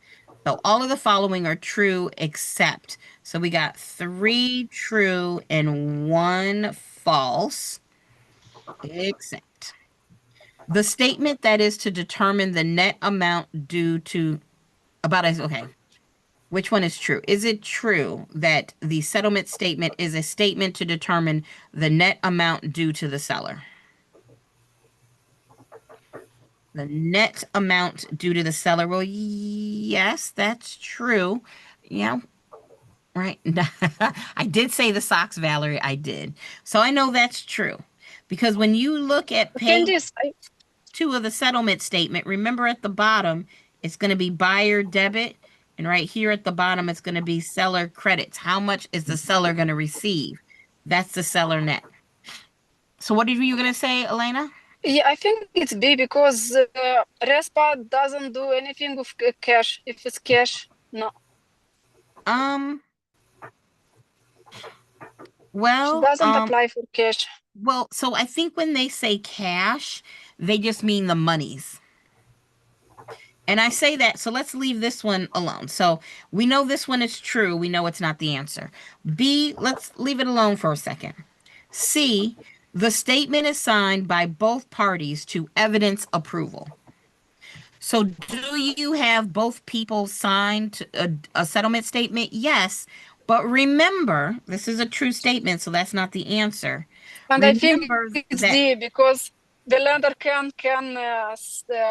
So all of the following are true except. So we got 3 true and 1 false, except. The statement that is to determine the net amount due to about us. Okay. Which one is true? Is it true that the settlement statement is a statement to determine the net amount due to the seller? The net amount due to the seller. Well, yes, that's true. Yeah, right. I did say the socks, Valerie. I did. So I know that's true. Because when you look at page Candice, 2 of the settlement statement, remember at the bottom, it's going to be buyer debit. And right here at the bottom, it's going to be seller credits. How much is the seller going to receive? That's the seller net. So what are you going to say, Elena? yeah, I think it's B because RESPA doesn't do anything with cash. If it's cash, no. She Well, doesn't apply for cash. well, so I think when they say cash, they just mean the monies. And I say that, so let's leave this one alone. So we know this one is true. We know it's not the answer. B, let's leave it alone for a second. C, the statement is signed by both parties to evidence approval. So do you have both people signed a settlement statement? Yes. But remember, this is a true statement, so that's not the answer. And I think Remember it's that D because the lender can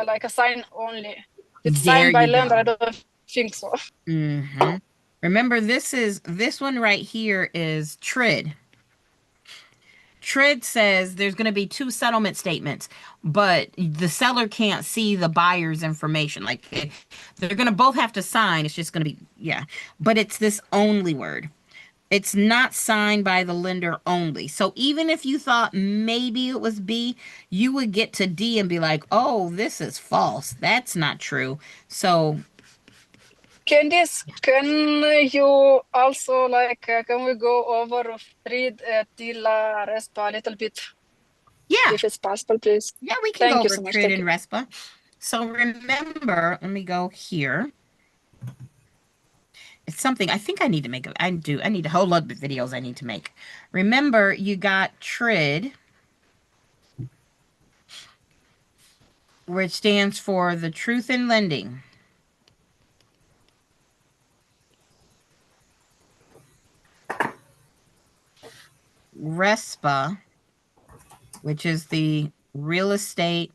like assign only. It's there signed by you lender. go. I don't think so. Remember, this one right here is TRID. TRID says there's going to be 2 settlement statements, but the seller can't see the buyer's information. Like they're going to both have to sign. It's just going to be, yeah. But it's this only word. It's not signed by the lender only. So even if you thought maybe it was B, you would get to D and be like, oh, this is false. That's not true. So Candice, can you also can we go over read till RESPA a little bit, yeah, if it's possible, please? yeah, we can Thank go you over so much. TRID Thank and you. RESPA. So remember, let me go here. It's something I think I need to make. I need a whole lot of videos I need to make. Remember, you got TRID, which stands for the Truth in Lending. RESPA, which is the Real Estate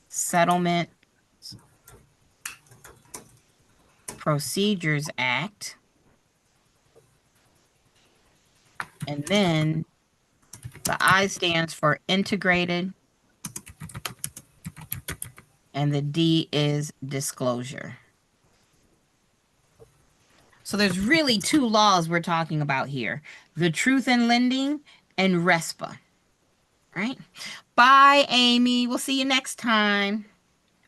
Settlement Procedures Act. And then the I stands for integrated. And the D is disclosure. So there's really 2 laws we're talking about here. The Truth in Lending and RESPA. Right? Bye, Amy. We'll see you next time.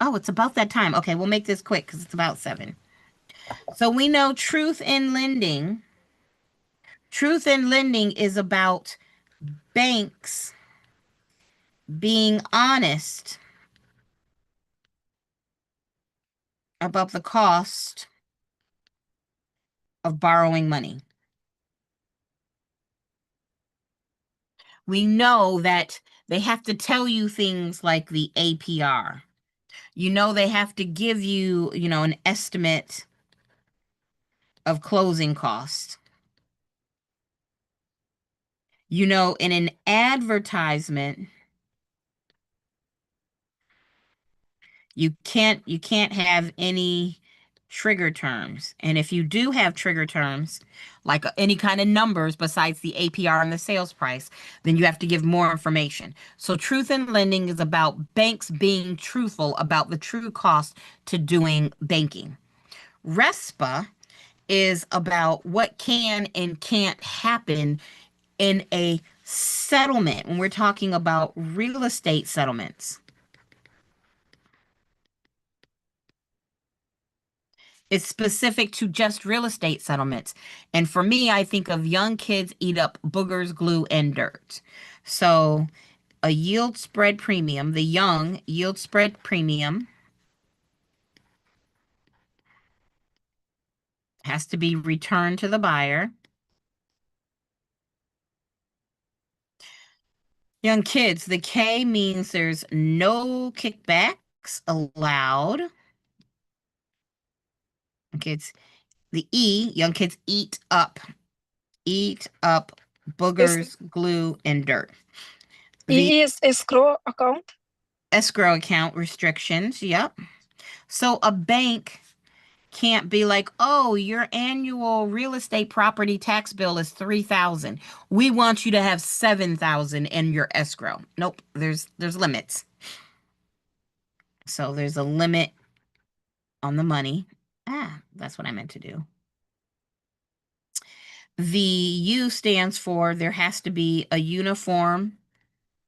Oh, it's about that time. Okay, we'll make this quick because it's about 7. So we know truth in lending. Truth in lending is about banks being honest about the cost of borrowing money. We know that they have to tell you things like the APR. You know, they have to give you, an estimate of closing costs. In an advertisement, you can't have any trigger terms. And if you do have trigger terms, like any kind of numbers besides the APR and the sales price, then you have to give more information. So truth in lending is about banks being truthful about the true cost to doing banking. RESPA is about what can and can't happen in a settlement when we're talking about real estate settlements. It's specific to just real estate settlements. And for me, I think of young kids eat up boogers, glue, and dirt. So a yield spread premium, the young yield spread premium Has to be returned to the buyer. Young kids, the K means there's no kickbacks allowed. Okay, it's the E, young kids eat up boogers, glue, and dirt. The E is escrow account. escrow account restrictions, yep. So a bank can't be like, oh, your annual real estate property tax bill is $3,000. We want you to have $7,000 in your escrow. Nope, there's limits. So there's a limit on the money. That's what I meant to do. The U stands for there has to be a uniform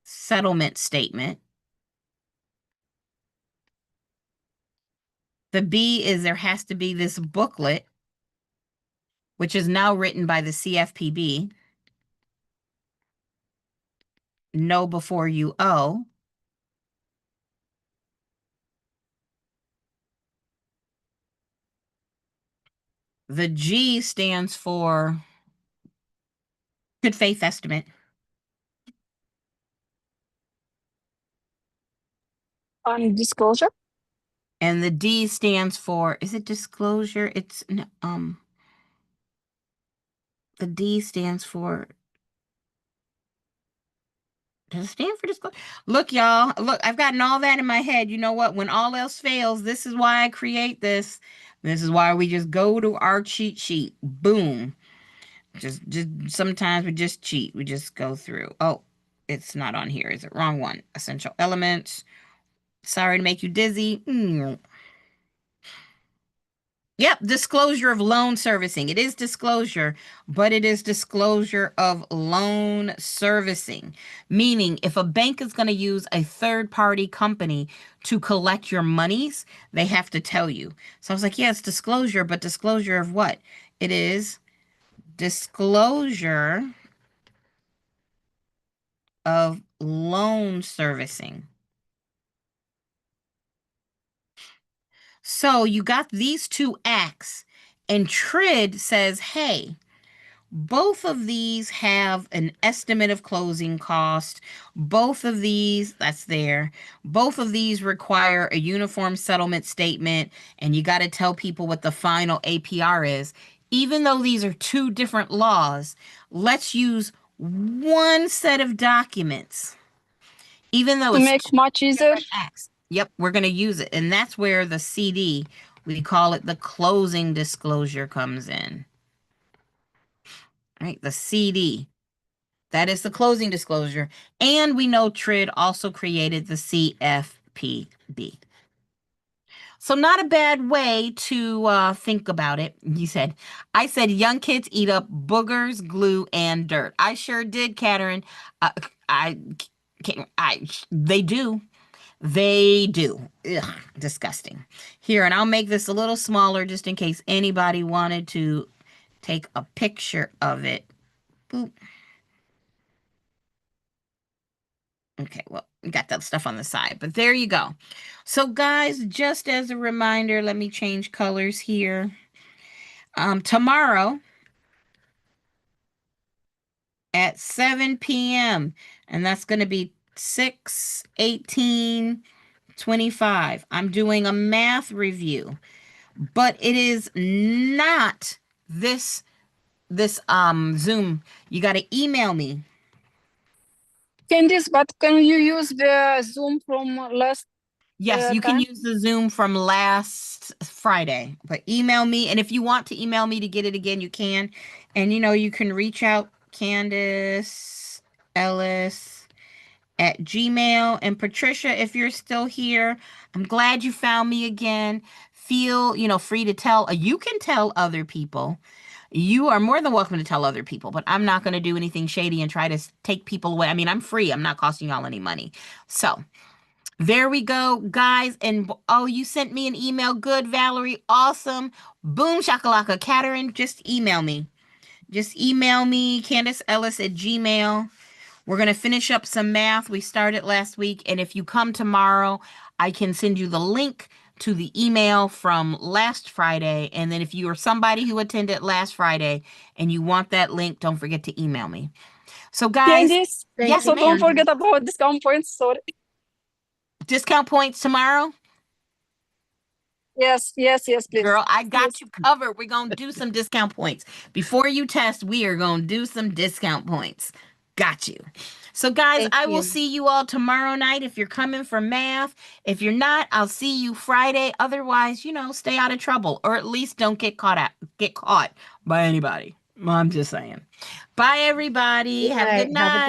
settlement statement. The B is there has to be this booklet, which is now written by the CFPB. Know before you owe. The G stands for good faith estimate. On disclosure. And the D stands for, is it disclosure? It's, the D stands for, does it stand for disclosure? Look, y'all, look, I've gotten all that in my head. You know what? When all else fails, this is why I create this. This is why we just go to our cheat sheet. Boom. Just sometimes we just cheat. We just go through. Oh, it's not on here. Is it wrong one? Essential elements. Sorry to make you dizzy. Yep, disclosure of loan servicing. It is disclosure, but it is disclosure of loan servicing. Meaning, if a bank is going to use a third-party company to collect your monies, they have to tell you. So I was like, yeah, it's disclosure, but disclosure of what? It is disclosure of loan servicing. So you got these two acts, and TRID says, hey, both of these have an estimate of closing cost. Both of these, that's there. Both of these require a uniform settlement statement, and you got to tell people what the final APR is. Even though these are two different laws, let's use one set of documents. Even though To it's make two much easier. different acts. Yep, we're going to use it. And that's where the CD, we call it the closing disclosure, comes in. Right, the CD. That is the closing disclosure. And we know TRID also created the CFPB. So not a bad way to think about it. I said young kids eat up boogers, glue, and dirt. I sure did, Karen. They do. They do. Ugh, disgusting. Here, and I'll make this a little smaller just in case anybody wanted to take a picture of it. Boop. Okay, well, we got that stuff on the side, but there you go. So guys, just as a reminder, let me change colors here. Tomorrow at 7 p.m., and that's going to be 6/18/25. I'm doing a math review, but it is not this Zoom. You got to email me. Candice, but can you use the Zoom from last Yes, you can time? use the Zoom from last Friday, but email me. And if you want to email me to get it again, you can. And you can reach out Candice Ellis at Gmail. And Patricia, if you're still here, I'm glad you found me again. Feel, free to tell. You can tell other people. You are more than welcome to tell other people, but I'm not going to do anything shady and try to take people away. I mean, I'm free. I'm not costing y'all any money. So there we go, guys. And oh, you sent me an email. Good, Valerie. Awesome. Boom, shakalaka. Karen, just email me. Just email me, Candice Ellis at Gmail. We're going to finish up some math we started last week. And if you come tomorrow, I can send you the link to the email from last Friday. And then if you are somebody who attended last Friday and you want that link, don't forget to email me. So guys, Candice, Thank yes, you, also don't ma'am. forget about discount points. Sorry. Discount points tomorrow. Yes, please. Girl, I got Please. you covered. We're going to do some discount points. Before you test, we are going to do some discount points. Got you. So, guys, Thank I will you. see you all tomorrow night if you're coming for math. If you're not, I'll see you Friday. Otherwise, stay out of trouble, or at least don't get caught by anybody. I'm just saying. Bye, everybody. Good Have a good night. Have a night.